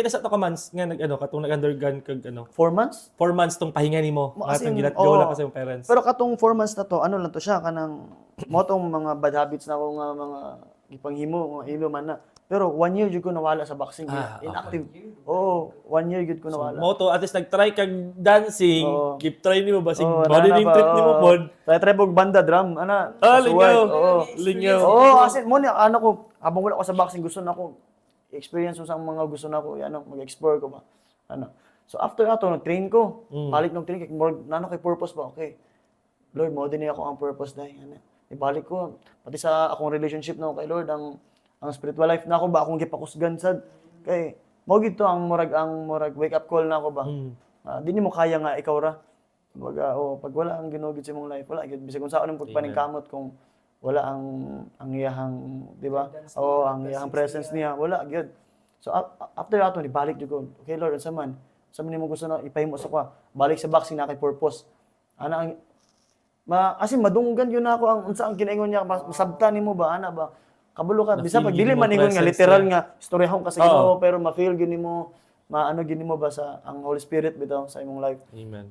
pila sa to ka months nga nag ano katong nag-undergone kag ano 4 months? 4 months tong pahinga nimo As in, matang gilat oo. go lang kasi yung parents. Pero katong 4 months na to, ano lang to siya, kanang motong mga bad habits na ako nga mga ipanghimo, mga man na. Pero 1 year jud ko nawala sa boxing. Inactive. Oo, 1 year jud ko nawala. Mo to at least nag-try kag dancing, Oo. keep try nimo basig Oo, bodybuilding nana ba, trip nimo oo. pod. Try bog banda drum, ana. Ah, sa suway, lingaw. Oo. Lingaw. Oo, kasi mo ni ano ko, habang wala ko sa boxing gusto na ko experience sa mga gusto na ko, ano, mag-explore ko ba. Ano. So after ato nag-train ko. Balik ng train kay more nano kay purpose ba, okay. Lord, mo din ako ang purpose dai. Ano. Ibalik ko pati sa akong relationship na kay Lord ang spiritual life na ako ba akong gipakusgan sad kay mo gid to ang murag wake up call na ako ba. Di mo kaya nga ikaw ra. Kumbaga, pag wala ang ginugid sa imong life, wala gid bisag kung saan ang pagpaningkamot kung wala ang iyahang, di ba? Ang iyahang presence niya, wala gyud. So after ato ni balik jud ko. Okay Lord, unsa man nimo gusto na ipahimo sa ko? Balik sa boxing na kay purpose. Ana ang kasi madunggan yun ako ang unsa ang kinaingon niya masabtan nimo ba ana ba kabalo ka bisa pag dili man ingon nga literal nga istoryahon ka sa Ginoo pero ma-feel gyud nimo maano gyud nimo ba sa ang Holy Spirit bitaw sa imong life. Amen.